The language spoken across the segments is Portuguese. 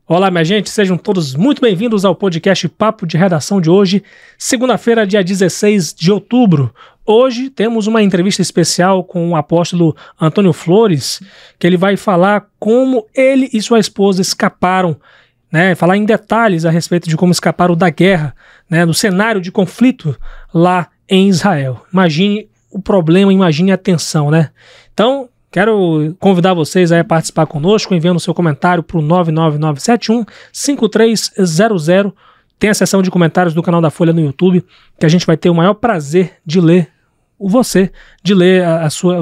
Olá, minha gente, sejam todos muito bem-vindos ao podcast Papo de Redação de hoje, segunda-feira, dia 16 de outubro. Hoje temos uma entrevista especial com o apóstolo Antônio Flores, que ele vai falar como ele e sua esposa escaparam, falar em detalhes a respeito de como escaparam da guerra, do cenário de conflito lá em Israel. Imagine o problema, imagine a tensão, Então, quero convidar vocês a participar conosco, enviando seu comentário para o 99971-5300. Tem a seção de comentários do canal da Folha no YouTube, que a gente vai ter o maior prazer de ler os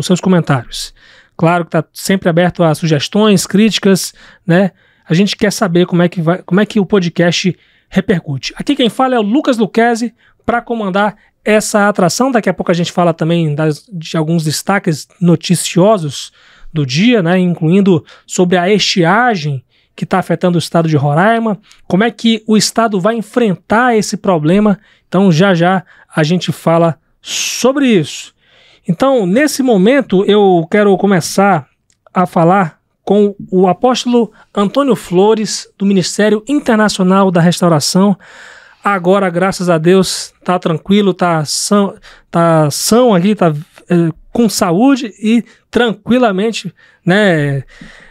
seus comentários. Claro que está sempre aberto a sugestões, críticas, A gente quer saber como é que o podcast repercute. Aqui quem fala é o Lucas Lucchesi para comandar essa atração. Daqui a pouco a gente fala também de alguns destaques noticiosos do dia, incluindo sobre a estiagem que está afetando o estado de Roraima, como é que o estado vai enfrentar esse problema. Então já a gente fala sobre isso. Então, nesse momento, eu quero começar a falar com o apóstolo Antônio Flores, do Ministério Internacional da Restauração. Agora, graças a Deus, está tranquilo, está são aqui, está com saúde e tranquilamente,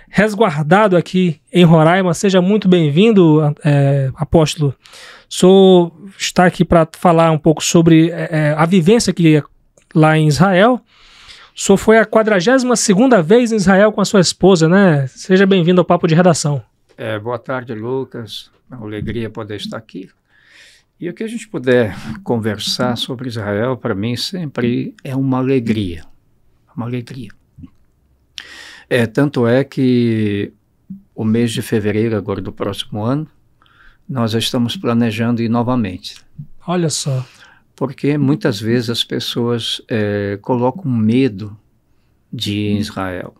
resguardado aqui em Roraima. Seja muito bem-vindo, apóstolo. Está aqui para falar um pouco sobre a vivência aqui lá em Israel. O senhor foi a 42ª vez em Israel com a sua esposa, Seja bem-vindo ao Papo de Redação. Boa tarde, Lucas. É uma alegria poder estar aqui. E o que a gente puder conversar sobre Israel, para mim, sempre é uma alegria. Uma alegria. Tanto é que o mês de fevereiro, agora do próximo ano, nós já estamos planejando ir novamente. Olha só. Porque muitas vezes as pessoas colocam medo de ir em Israel.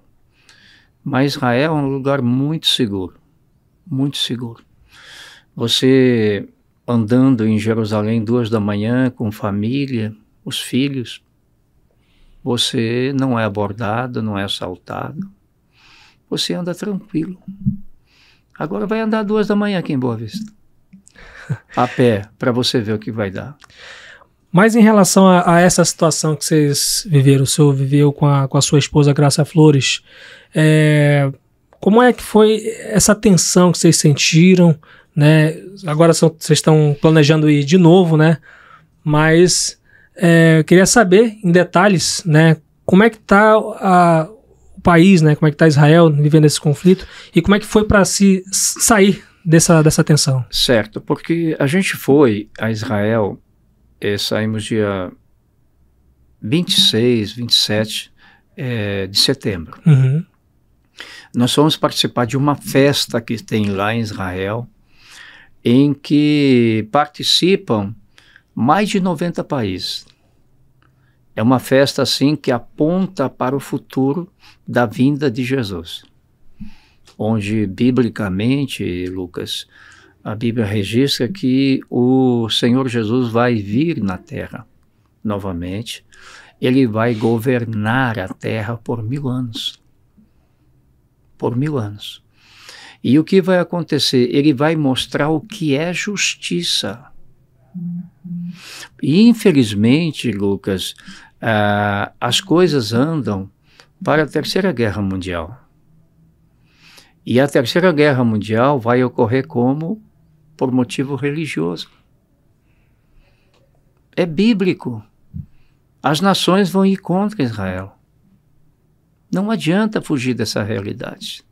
Mas Israel é um lugar muito seguro. Muito seguro. Você andando em Jerusalém 2 da manhã com família, os filhos, você não é abordado, não é assaltado, você anda tranquilo. Agora vai andar 2 da manhã aqui em Boa Vista, a pé, para você ver o que vai dar. Mas em relação a essa situação que vocês viveram, o senhor viveu com a sua esposa Graça Flores, como é que foi essa tensão que vocês sentiram? Agora vocês estão planejando ir de novo, mas eu queria saber em detalhes, como é que está o país, como é que está Israel vivendo esse conflito e como é que foi para se sair dessa tensão. Certo, porque a gente foi a Israel, saímos dia 26, 27 de setembro. Uhum. Nós fomos participar de uma festa que tem lá em Israel, em que participam mais de 90 países. É uma festa assim que aponta para o futuro da vinda de Jesus, onde biblicamente, Lucas, a Bíblia registra que o Senhor Jesus vai vir na terra novamente. Ele vai governar a terra por 1000 anos. Por 1000 anos. E o que vai acontecer? Ele vai mostrar o que é justiça. E, infelizmente, Lucas, as coisas andam para a Terceira Guerra Mundial. E a Terceira Guerra Mundial vai ocorrer como? Por motivo religioso. É bíblico. As nações vão ir contra Israel. Não adianta fugir dessa realidade.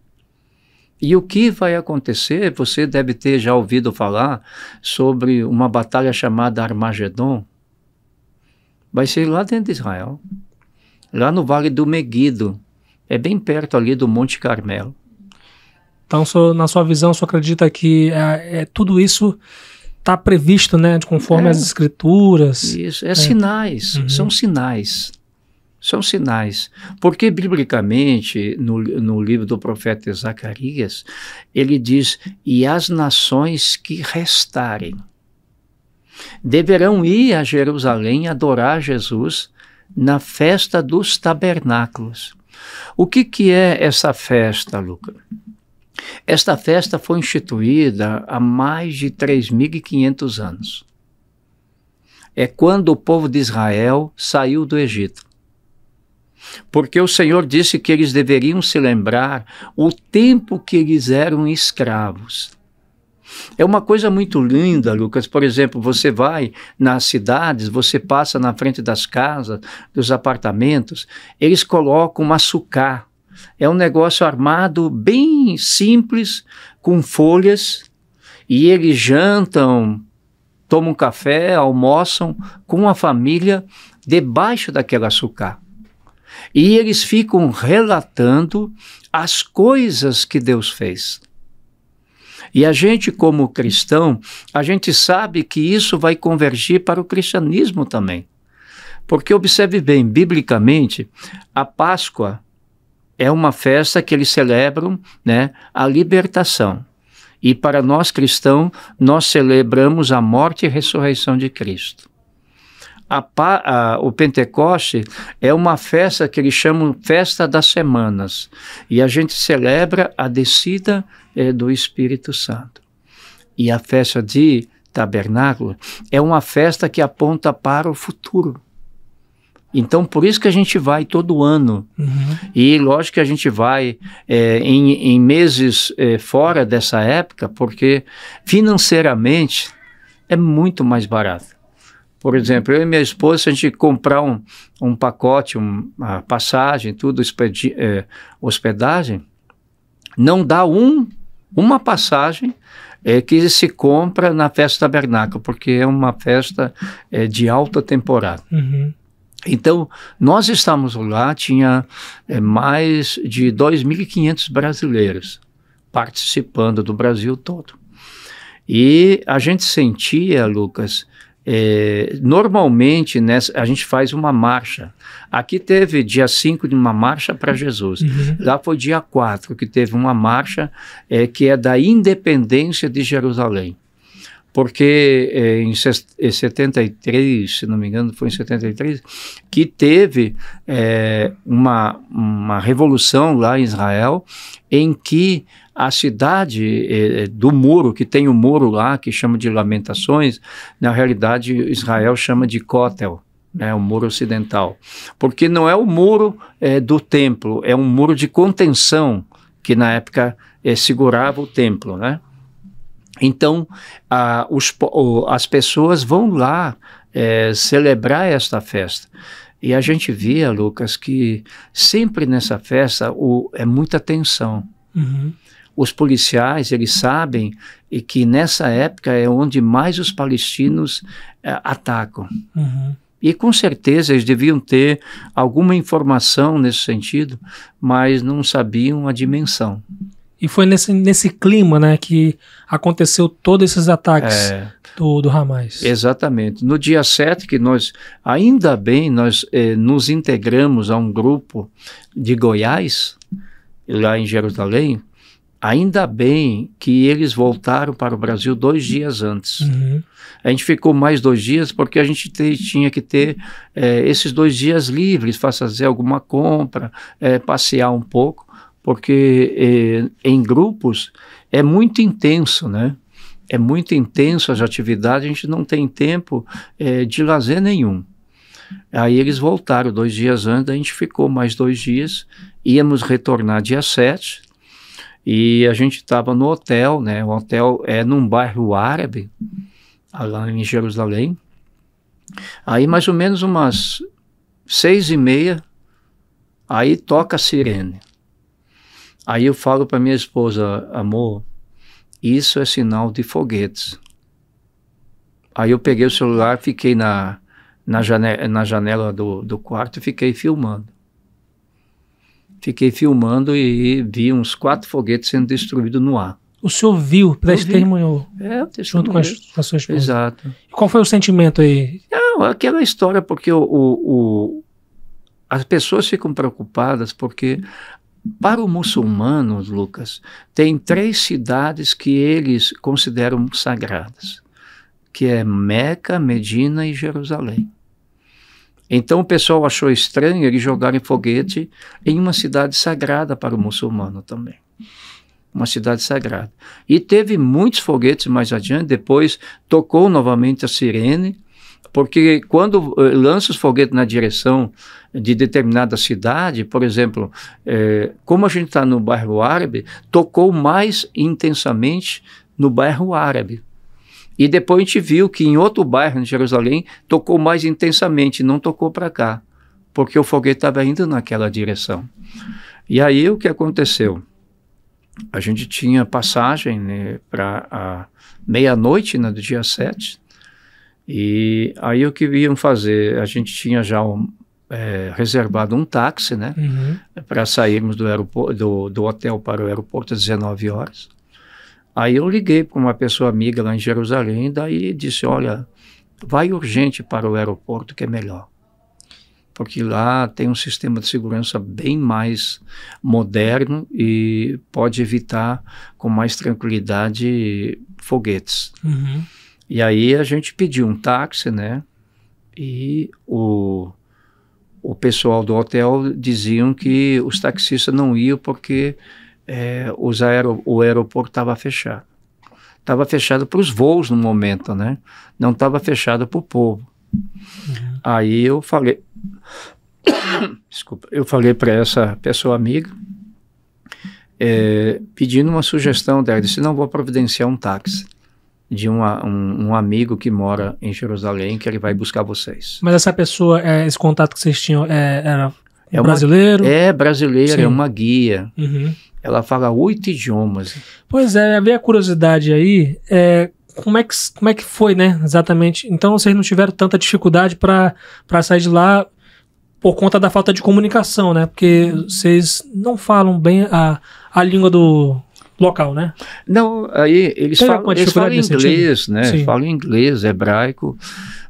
E o que vai acontecer? Você deve ter já ouvido falar sobre uma batalha chamada Armagedon. Vai ser lá dentro de Israel, lá no Vale do Meguido. É bem perto ali do Monte Carmelo. Então, na sua visão, o senhor acredita que tudo isso está previsto, conforme as escrituras? Isso, sinais, são sinais. São sinais, porque biblicamente, no livro do profeta Zacarias, ele diz, e as nações que restarem deverão ir a Jerusalém adorar Jesus na festa dos tabernáculos. O que é essa festa, Lucas? Esta festa foi instituída há mais de 3.500 anos. É quando o povo de Israel saiu do Egito. Porque o Senhor disse que eles deveriam se lembrar o tempo que eles eram escravos. É uma coisa muito linda, Lucas. Por exemplo, você vai nas cidades, você passa na frente das casas, dos apartamentos, eles colocam um açucar. É um negócio armado bem simples, com folhas, e eles jantam, tomam café, almoçam com a família debaixo daquele açucar. E eles ficam relatando as coisas que Deus fez. E a gente, como cristão, a gente sabe que isso vai convergir para o cristianismo também. Porque, observe bem, biblicamente, a Páscoa é uma festa que eles celebram, né, a libertação. E para nós cristãos, nós celebramos a morte e ressurreição de Cristo. O Pentecoste é uma festa que eles chamam Festa das Semanas. E a gente celebra a descida do Espírito Santo. E a festa de Tabernáculo é uma festa que aponta para o futuro. Então, por isso que a gente vai todo ano. Uhum. E lógico que a gente vai em meses fora dessa época, porque financeiramente é muito mais barato. Por exemplo, eu e minha esposa, se a gente comprar um pacote, uma passagem, tudo, hospedagem, não dá uma passagem que se compra na festa do tabernáculo, porque é uma festa de alta temporada. Uhum. Então, nós estávamos lá, tinha mais de 2.500 brasileiros participando do Brasil todo. E a gente sentia, Lucas, normalmente a gente faz uma marcha. Aqui teve dia 5 de uma marcha para Jesus. Uhum. Lá foi dia 4 que teve uma marcha que é da independência de Jerusalém. Porque em 73, se não me engano, foi em 73, que teve uma revolução lá em Israel, em que a cidade do muro, que tem um muro lá, que chama de Lamentações, na realidade Israel chama de Kotel, né, o muro ocidental. Porque não é o muro do templo, é um muro de contenção, que na época segurava o templo, né? Então, as pessoas vão lá celebrar esta festa. E a gente via, Lucas, que sempre nessa festa é muita tensão. Uhum. Os policiais, eles sabem que nessa época é onde mais os palestinos atacam. Uhum. E com certeza eles deviam ter alguma informação nesse sentido, mas não sabiam a dimensão. E foi nesse clima, né, que aconteceu todos esses ataques do Hamas. Exatamente. No dia 7, que nós, ainda bem, nós nos integramos a um grupo de Goiás, lá em Jerusalém, ainda bem que eles voltaram para o Brasil 2 dias antes. Uhum. A gente ficou mais 2 dias porque a gente tinha que ter esses 2 dias livres, fazer alguma compra, passear um pouco, porque em grupos é muito intenso, né? É muito intenso as atividades, a gente não tem tempo de lazer nenhum. Aí eles voltaram 2 dias antes, a gente ficou mais 2 dias, íamos retornar dia 7, e a gente estava no hotel, né? O hotel é num bairro árabe, lá em Jerusalém. Aí mais ou menos umas 6h30, aí toca a sirene. Aí eu falo para minha esposa, amor, isso é sinal de foguetes. Aí eu peguei o celular, fiquei na janela do quarto e fiquei filmando. Fiquei filmando e vi uns 4 foguetes sendo destruídos no ar. O senhor viu, testemunhou? Junto com a sua esposa. Exato. E qual foi o sentimento aí? Não, aquela história, porque as pessoas ficam preocupadas porque, para o muçulmano, Lucas, tem 3 cidades que eles consideram sagradas, que é Meca, Medina e Jerusalém. Então o pessoal achou estranho eles jogarem foguete em uma cidade sagrada para o muçulmano também. uma cidade sagrada. E teve muitos foguetes mais adiante, depois tocou novamente a sirene, porque quando lança os foguetes na direção de determinada cidade, por exemplo, como a gente está no bairro árabe, tocou mais intensamente no bairro árabe. E depois a gente viu que em outro bairro, em Jerusalém, tocou mais intensamente, não tocou para cá, porque o foguete estava indo naquela direção. E aí o que aconteceu? A gente tinha passagem, né, para a meia-noite, né, do dia 7, e aí o que iam fazer? A gente tinha já reservado um táxi, né, para sairmos do aeroporto, do hotel para o aeroporto às 19 horas. Aí eu liguei para uma pessoa amiga lá em Jerusalém, daí disse, olha, vai urgente para o aeroporto que é melhor. Porque lá tem um sistema de segurança bem mais moderno e pode evitar com mais tranquilidade foguetes. E aí a gente pediu um táxi, né? E o pessoal do hotel diziam que os taxistas não iam porque o aeroporto estava fechado. Estava fechado para os voos no momento, né? Não estava fechado para o povo. Aí eu falei... Desculpa, eu falei para essa pessoa amiga, pedindo uma sugestão dela, disse, não, vou providenciar um táxi de um amigo que mora em Jerusalém, que ele vai buscar vocês. Mas essa pessoa, esse contato que vocês tinham, era brasileiro? Brasileira, Sim. é uma guia. Ela fala 8 idiomas. Pois é, havia a curiosidade aí, como é que foi, né, exatamente? Então vocês não tiveram tanta dificuldade para sair de lá por conta da falta de comunicação, né? Porque vocês não falam bem a língua do local, né? Não, aí eles falam inglês, né? Sim. Falam inglês, hebraico,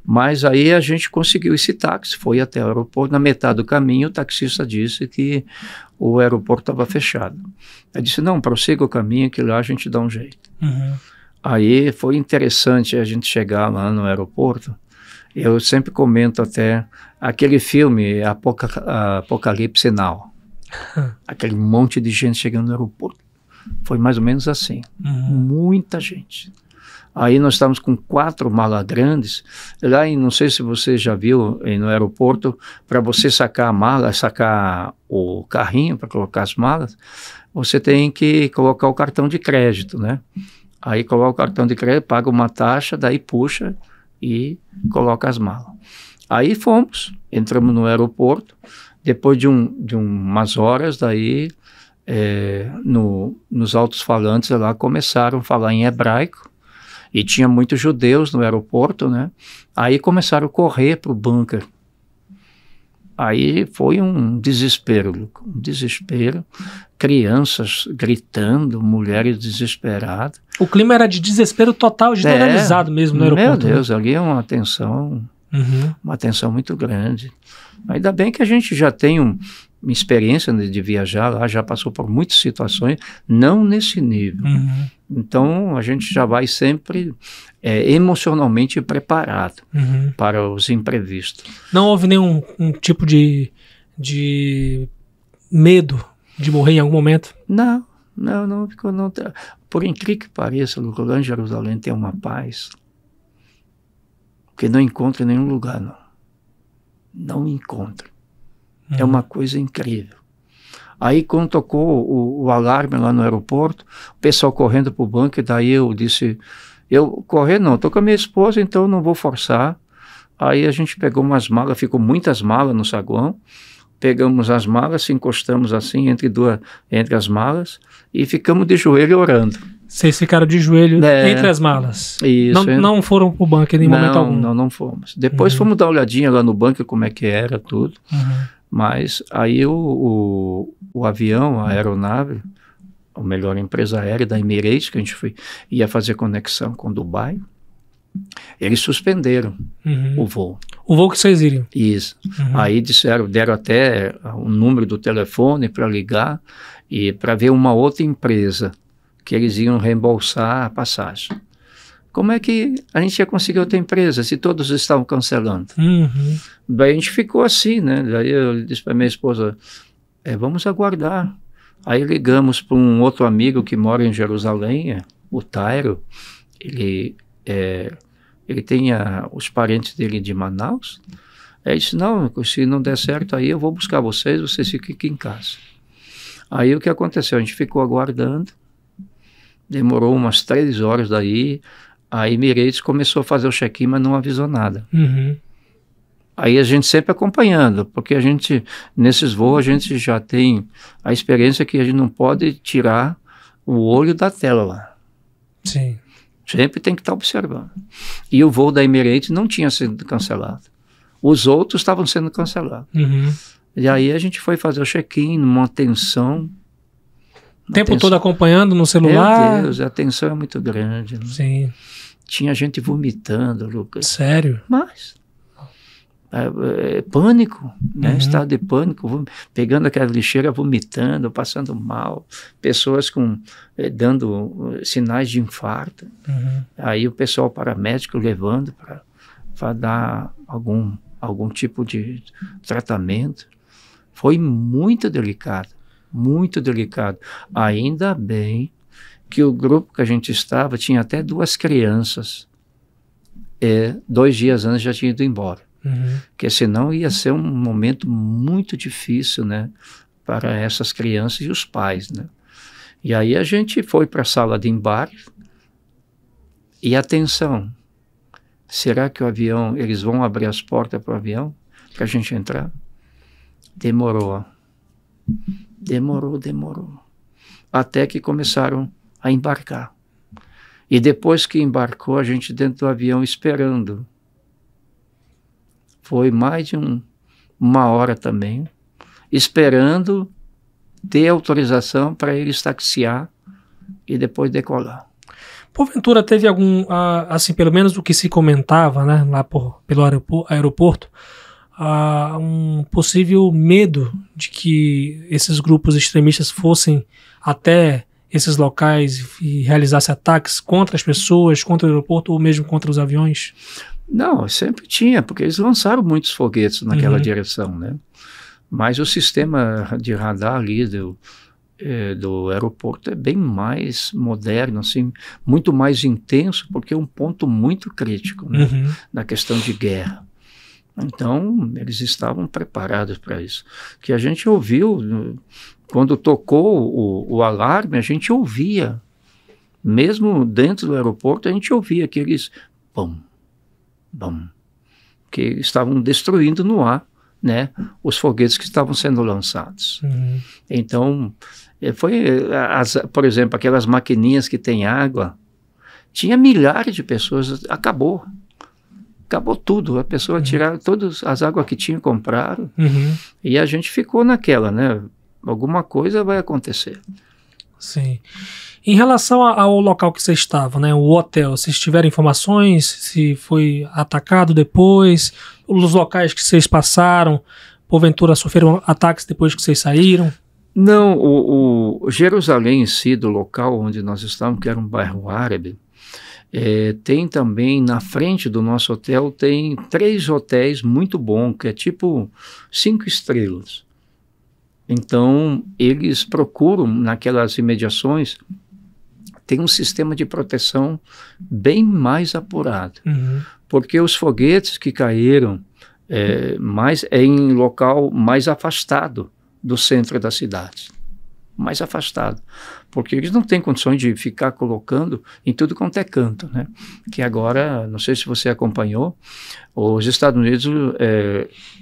mas aí a gente conseguiu esse táxi, foi até o aeroporto, na metade do caminho o taxista disse que o aeroporto estava fechado. Eu disse, não, prossiga o caminho que lá a gente dá um jeito. Aí foi interessante a gente chegar lá no aeroporto. Eu sempre comento até aquele filme Apocalipse Now. Aquele monte de gente chegando no aeroporto. Foi mais ou menos assim. Muita gente. Aí nós estávamos com 4 malas grandes. Lá, não sei se você já viu no aeroporto, para você sacar a mala, sacar o carrinho para colocar as malas, você tem que colocar o cartão de crédito, né? Aí coloca o cartão de crédito, paga uma taxa, daí puxa e coloca as malas. Aí fomos, entramos no aeroporto, depois de umas horas, daí nos altos-falantes lá começaram a falar em hebraico, e tinha muitos judeus no aeroporto, né? Aí começaram a correr para o bunker. Aí foi um desespero, crianças gritando, mulheres desesperadas. O clima era de desespero total, generalizado mesmo no aeroporto. Meu Deus, ali é uma tensão muito grande. Ainda bem que a gente já tem uma experiência de viajar lá, já passou por muitas situações, não nesse nível. Então a gente já vai sempre emocionalmente preparado para os imprevistos. Não houve nenhum tipo de medo de morrer em algum momento? Não. Por incrível que pareça, lá em Jerusalém tem uma paz que não encontra em nenhum lugar, não. Não encontra. É uma coisa incrível. Aí quando tocou o alarme lá no aeroporto, o pessoal correndo para o banco, e daí eu disse, estou com a minha esposa, então não vou forçar. Aí a gente pegou umas malas, ficou muitas malas no saguão, pegamos as malas, se encostamos assim entre as malas e ficamos de joelho orando. Vocês ficaram de joelho entre as malas? Isso. Não foram pro bunker em momento algum? Não fomos. Depois fomos dar uma olhadinha lá no bunker, como é que era tudo. Mas aí o avião, a aeronave, ou melhor, a empresa aérea da Emirates, que a gente ia fazer conexão com Dubai, eles suspenderam o voo. O voo que vocês iriam? Isso. Aí deram até o número do telefone para ligar e para ver uma outra empresa que eles iam reembolsar a passagem. Como é que a gente ia conseguir outra empresa se todos estavam cancelando? Daí a gente ficou assim, né? Daí eu disse para minha esposa, vamos aguardar. Aí ligamos para um outro amigo que mora em Jerusalém, o Tairo. Ele tem os parentes dele de Manaus. Ele disse, não, se não der certo aí eu vou buscar vocês ficam aqui em casa. Aí o que aconteceu? A gente ficou aguardando, demorou umas 3 horas daí, a Emirates começou a fazer o check-in, mas não avisou nada. Uhum. Aí a gente sempre acompanhando, porque nesses voos a gente já tem a experiência que a gente não pode tirar o olho da tela lá. Sim. Sempre tem que estar observando. E o voo da Emirates não tinha sido cancelado. Os outros estavam sendo cancelados. Uhum. E aí a gente foi fazer o check-in, numa tensão. O tempo todo acompanhando no celular? Meu Deus, a tensão é muito grande. Né? Sim. Tinha gente vomitando, Lucas. Sério? Mas... pânico, né? Uhum. Estado de pânico, pegando aquela lixeira, vomitando, passando mal, pessoas dando sinais de infarto. Uhum. Aí o pessoal paramédico levando para dar algum tipo de tratamento. Foi muito delicado, muito delicado. Ainda bem que o grupo que a gente estava tinha até 2 crianças. 2 dias antes já tinha ido embora. Uhum. Porque senão ia ser um momento muito difícil, né, para essas crianças e os pais, né. E aí a gente foi para a sala de embarque e atenção, será que eles vão abrir as portas para o avião para a gente entrar? Demorou, até que começaram a embarcar. E depois que embarcou, a gente dentro do avião esperando. Foi mais de 1 hora também, esperando ter autorização para eles taxiar e depois decolar. Porventura teve algum, assim, pelo menos o que se comentava, né, lá pelo aeroporto, um possível medo de que esses grupos extremistas fossem até esses locais e realizassem ataques contra as pessoas, contra o aeroporto ou mesmo contra os aviões? Não, sempre tinha, porque eles lançaram muitos foguetes naquela direção, né? Mas o sistema de radar ali do aeroporto é bem mais moderno, assim, muito mais intenso, porque é um ponto muito crítico, né? Na questão de guerra. Então, eles estavam preparados para isso. Que a gente ouviu, quando tocou o alarme, a gente ouvia, mesmo dentro do aeroporto, a gente ouvia aqueles pum, que estavam destruindo no ar, né, os foguetes que estavam sendo lançados. Então, por exemplo, aquelas maquininhas que tem água, tinha milhares de pessoas, acabou tudo, a pessoa tiraram todas as águas que tinha, compraram, e a gente ficou naquela, né, alguma coisa vai acontecer. Sim. Em relação ao local que você estava, né, o hotel, vocês tiveram informações se foi atacado depois, os locais que vocês passaram, porventura sofreram ataques depois que vocês saíram? Não, o Jerusalém em si, do local onde nós estávamos, que era um bairro árabe, tem também na frente do nosso hotel, tem 3 hotéis muito bons, que é tipo 5 estrelas. Então, eles procuram, naquelas imediações, tem um sistema de proteção bem mais apurado. Porque os foguetes que caíram em local mais afastado do centro da cidade. Mais afastado. Porque eles não têm condições de ficar colocando em tudo quanto é canto, né? Que agora, não sei se você acompanhou, os Estados Unidos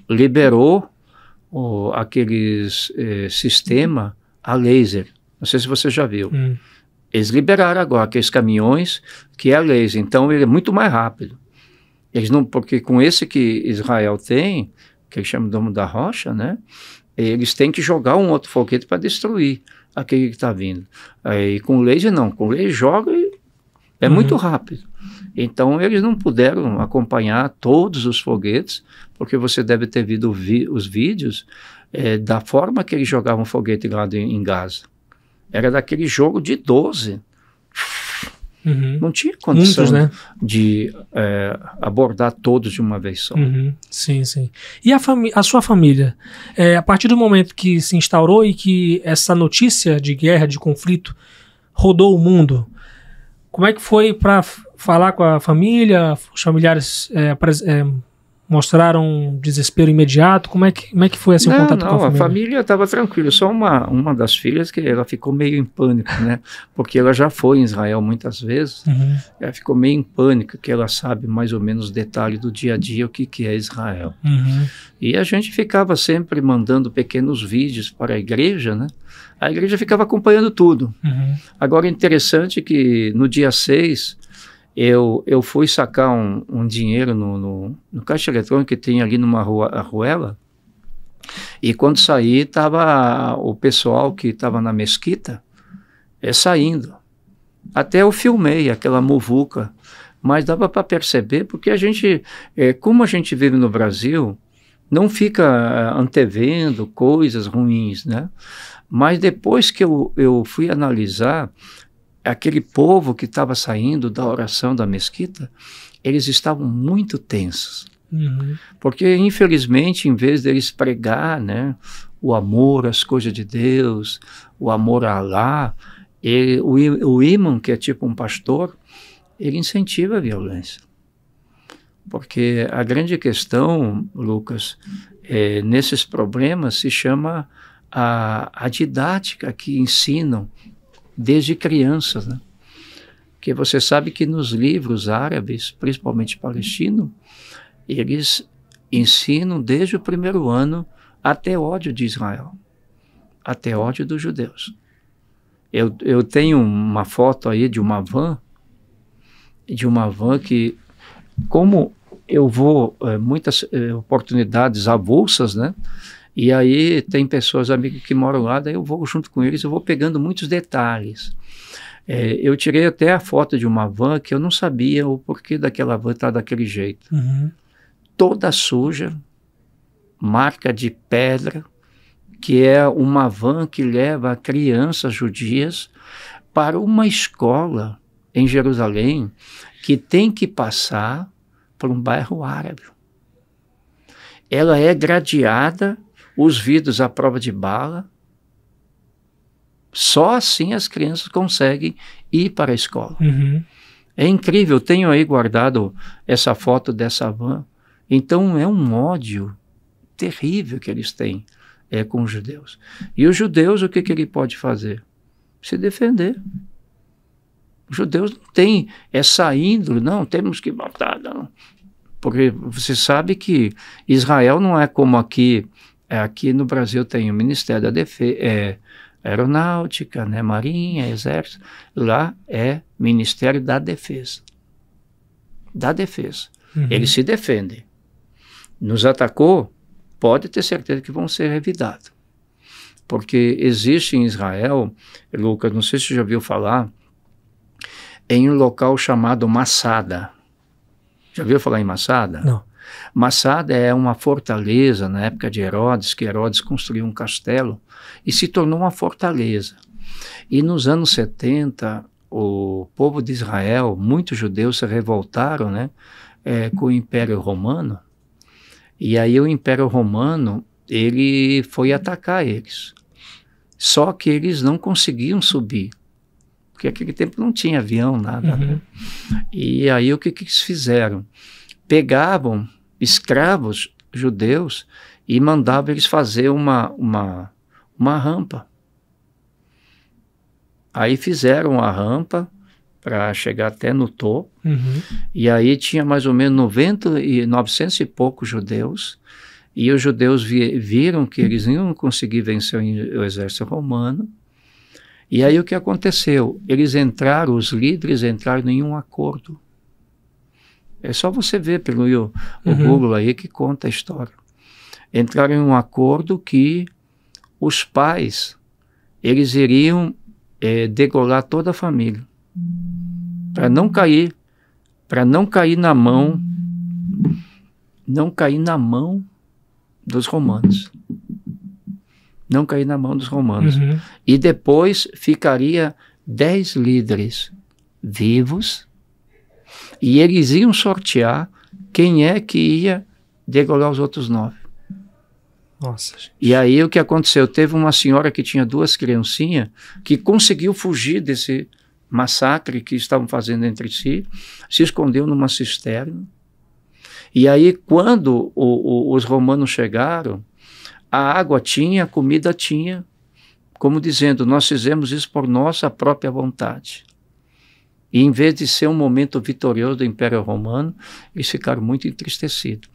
liberou aqueles sistema a laser. Não sei se você já viu. Eles liberaram agora aqueles caminhões que é a laser, então ele é muito mais rápido. Eles não, porque com esse que Israel tem, que eles chamam de Domo da Rocha, né? Eles têm que jogar um outro foguete para destruir aquele que está vindo. Aí com laser não, com laser joga e é muito rápido. Então eles não puderam acompanhar todos os foguetes, porque você deve ter visto os vídeos da forma que eles jogavam foguete lá em Gaza. Era daquele jogo de 12. Não tinha condição Muitos, né? de abordar todos de uma vez só. Sim, sim. E a sua família? A partir do momento que se instaurou e que essa notícia de guerra, de conflito, rodou o mundo, como é que foi para falar com a família? Os familiares mostraram desespero imediato? Como é que foi assim, o contato com a família? A família estava tranquila. Só uma das filhas que ela ficou meio em pânico, né? Porque ela já foi em Israel muitas vezes. Ela ficou meio em pânico, que ela sabe mais ou menos detalhe do dia a dia, o que é Israel. E a gente ficava sempre mandando pequenos vídeos para a igreja, né? A igreja ficava acompanhando tudo. Agora, interessante que no dia 6... Eu fui sacar um dinheiro no caixa eletrônico que tem ali numa arruela, e quando saí, estava o pessoal que estava na mesquita saindo. Até eu filmei aquela muvuca, mas dava para perceber, porque a gente, como a gente vive no Brasil, não fica antevendo coisas ruins, né? Mas depois que eu fui analisar, aquele povo que estava saindo da oração da mesquita, eles estavam muito tensos. Porque, infelizmente, em vez deles pregar, né, o amor às coisas de Deus, o amor a Alá, o imã, que é tipo um pastor, ele incentiva a violência. Porque a grande questão, Lucas, nesses problemas se chama a didática que ensinam desde crianças, né? Que você sabe que nos livros árabes, principalmente palestinos, eles ensinam desde o primeiro ano até ódio de Israel, até ódio dos judeus. Eu tenho uma foto aí de uma van que, como eu vou muitas oportunidades avulsas, né? E aí tem pessoas, amigos que moram lá, daí eu vou junto com eles, eu vou pegando muitos detalhes. Eu tirei até a foto de uma van que eu não sabia o porquê daquela van estar daquele jeito. Toda suja, marca de pedra, que é uma van que leva crianças judias para uma escola em Jerusalém que tem que passar por um bairro árabe. Ela é gradeada, os vidros à prova de bala. Só assim as crianças conseguem ir para a escola. É incrível, eu tenho aí guardado essa foto dessa van. Então é um ódio terrível que eles têm com os judeus. E os judeus, o que ele pode fazer? Se defender. Os judeus não têm essa índole, não, temos que matar, não. Porque você sabe que Israel não é como aqui. Aqui no Brasil tem o Ministério da Defesa, Aeronáutica, né, Marinha, Exército. Lá é Ministério da Defesa. Da Defesa. Eles se defendem. Nos atacou, pode ter certeza que vão ser revidados. Porque existe em Israel, Lucas, não sei se você já ouviu falar, em um local chamado Massada. Já ouviu falar em Massada? Não. Massada é uma fortaleza na época de Herodes, que Herodes construiu um castelo e se tornou uma fortaleza. E nos anos 70, o povo de Israel, muitos judeus se revoltaram, né, com o Império Romano. E aí o Império Romano, ele foi atacar eles. Só que eles não conseguiam subir, porque naquele tempo não tinha avião, nada. Né? E aí o que eles fizeram? Pegavam escravos judeus e mandavam eles fazer uma rampa. Aí fizeram a rampa para chegar até no topo, e aí tinha mais ou menos 900 e poucos judeus, e os judeus viram que eles não iam conseguir vencer o exército romano, e aí o que aconteceu? Os líderes entraram em um acordo. É só você ver pelo o Google aí que conta a história. Entraram em um acordo que os pais, eles iriam degolar toda a família. Para não cair na mão dos romanos. Não cair na mão dos romanos. E depois ficaria 10 líderes vivos, e eles iam sortear quem é que ia degolar os outros 9. Nossa, gente. E aí o que aconteceu? Teve uma senhora que tinha 2 criancinhas que conseguiu fugir desse massacre que estavam fazendo entre si, se escondeu numa cisterna. E aí quando os romanos chegaram, a água tinha, a comida tinha, como dizendo, nós fizemos isso por nossa própria vontade. E em vez de ser um momento vitorioso do Império Romano, eles ficaram muito entristecidos.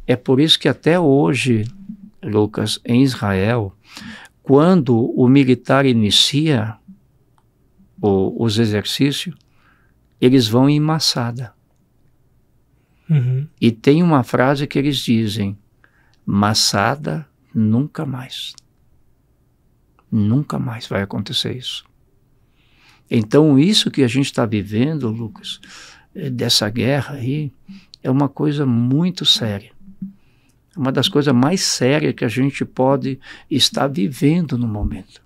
É por isso que até hoje, Lucas, em Israel, quando o militar inicia os exercícios, eles vão em Massada. Uhum. E tem uma frase que eles dizem, Massada nunca mais. Nunca mais vai acontecer isso. Então isso que a gente está vivendo, Lucas, dessa guerra aí, é uma coisa muito séria. Uma das coisas mais sérias que a gente pode estar vivendo no momento.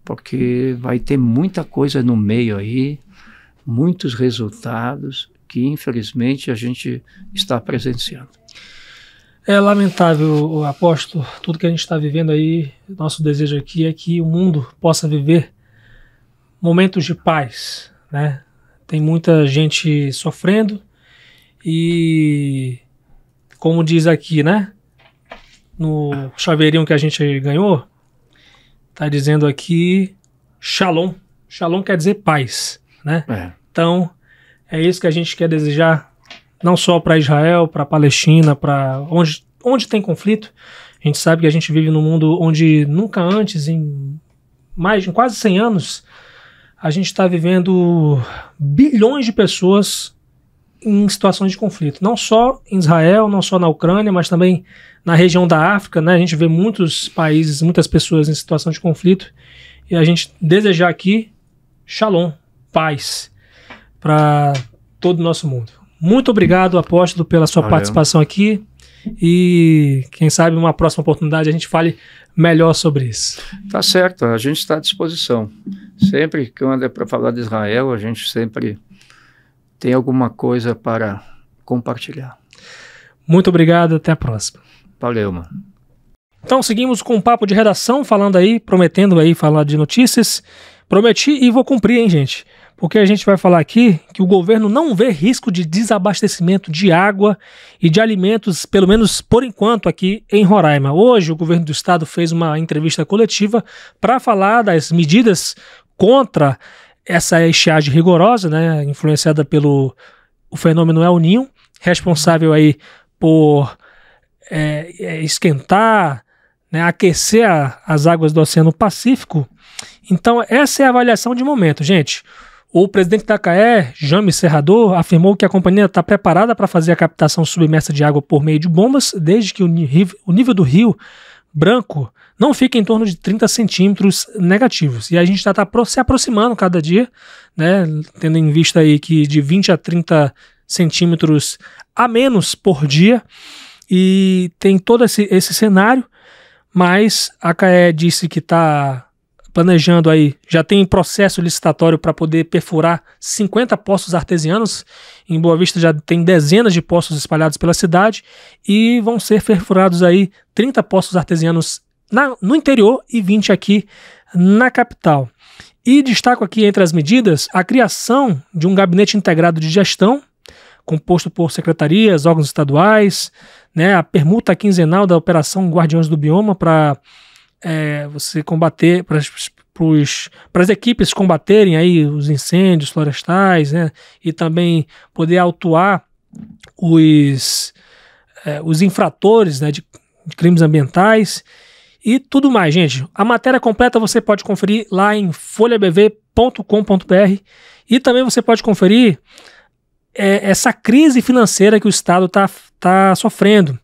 Porque vai ter muita coisa no meio aí, muitos resultados que infelizmente a gente está presenciando. É lamentável, apóstolo, tudo que a gente está vivendo aí. Nosso desejo aqui é que o mundo possa viver momentos de paz, né? Tem muita gente sofrendo e, como diz aqui, né? No chaveirinho que a gente ganhou, tá dizendo aqui Shalom. Shalom quer dizer paz, né? Então, é isso que a gente quer desejar, não só para Israel, para a Palestina, para onde tem conflito. A gente sabe que a gente vive num mundo onde nunca antes, em quase 100 anos, a gente está vivendo bilhões de pessoas em situações de conflito. Não só em Israel, não só na Ucrânia, mas também na região da África, né? A gente vê muitos países, muitas pessoas em situação de conflito. E a gente desejar aqui Shalom, paz, para todo o nosso mundo. Muito obrigado, apóstolo, pela sua participação aqui. E quem sabe uma próxima oportunidade a gente fale melhor sobre isso. Tá certo, a gente está à disposição. Sempre que anda para falar de Israel, a gente sempre tem alguma coisa para compartilhar. Muito obrigado, até a próxima. Valeu, mano. Então seguimos com um papo de redação, falando aí, prometendo aí falar de notícias. Prometi e vou cumprir, hein, gente? Porque a gente vai falar aqui que o governo não vê risco de desabastecimento de água e de alimentos, pelo menos por enquanto, aqui em Roraima. Hoje, o governo do estado fez uma entrevista coletiva para falar das medidas contra essa estiagem rigorosa, né, influenciada pelo o fenômeno El Niño, responsável aí por esquentar, né, aquecer as águas do Oceano Pacífico. Então, essa é a avaliação de momento, gente. O presidente da CAE, James Serrador, afirmou que a companhia está preparada para fazer a captação submersa de água por meio de bombas, desde que o nível do Rio Branco não fique em torno de 30 centímetros negativos. E a gente está se aproximando cada dia, né, tendo em vista aí que de 20 a 30 centímetros a menos por dia, e tem todo esse cenário, mas a CAE disse que está planejando aí, já tem processo licitatório para poder perfurar 50 poços artesianos. Em Boa Vista já tem dezenas de poços espalhados pela cidade e vão ser perfurados aí 30 poços artesianos no interior e 20 aqui na capital. E destaco aqui entre as medidas a criação de um gabinete integrado de gestão, composto por secretarias, órgãos estaduais, né, a quinzenal da Operação Guardiões do Bioma para você combater, para as equipes combaterem aí os incêndios florestais, né, e também poder autuar os infratores, né, de crimes ambientais e tudo mais, gente. A matéria completa você pode conferir lá em folhabv.com.br e também você pode conferir essa crise financeira que o Estado está sofrendo.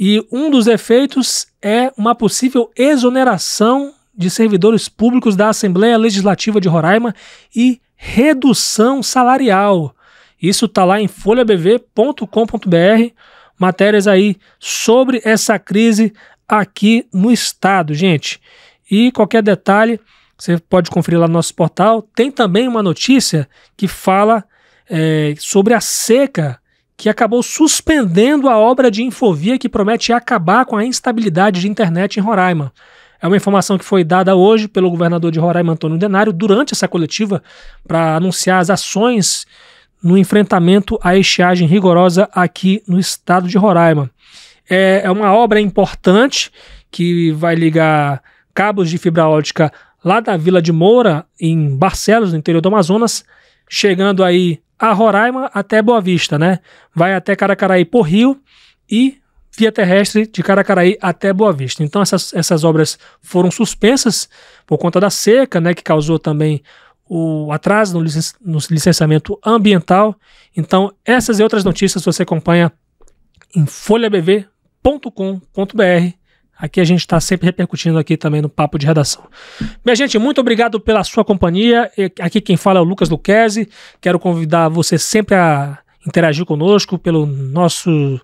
E um dos efeitos é uma possível exoneração de servidores públicos da Assembleia Legislativa de Roraima e redução salarial. Isso está lá em folhabv.com.br, matérias aí sobre essa crise aqui no estado, gente. E qualquer detalhe, Você pode conferir lá no nosso portal. Tem também uma notícia que fala sobre a seca que acabou suspendendo a obra de infovia que promete acabar com a instabilidade de internet em Roraima. É uma informação que foi dada hoje pelo governador de Roraima, Antônio Denário, durante essa coletiva para anunciar as ações no enfrentamento à estiagem rigorosa aqui no estado de Roraima. É uma obra importante que vai ligar cabos de fibra ótica lá da Vila de Moura, em Barcelos, no interior do Amazonas, chegando aí a Roraima até Boa Vista, né? Vai até Caracaraí por rio e via terrestre de Caracaraí até Boa Vista. Então essas obras foram suspensas por conta da seca, né, que causou também o atraso no licenciamento ambiental. Então essas e outras notícias você acompanha em folhabv.com.br. Aqui a gente está sempre repercutindo aqui também no Papo de Redação. Minha gente, muito obrigado pela sua companhia. Aqui quem fala é o Lucas Lucchesi. Quero convidar você sempre a interagir conosco pelo nosso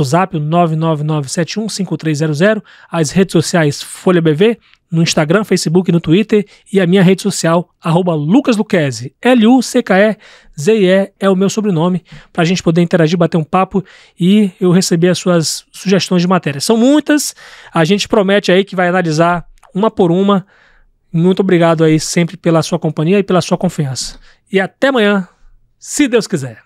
zap, 999715300, as redes sociais Folha BV, no Instagram, Facebook e no Twitter, e a minha rede social, @LucasLuchesi, LuCKEZIE é o meu sobrenome, para a gente poder interagir, bater um papo e eu receber as suas sugestões de matéria. São muitas, a gente promete aí que vai analisar uma por uma. Muito obrigado aí sempre pela sua companhia e pela sua confiança. E até amanhã, se Deus quiser.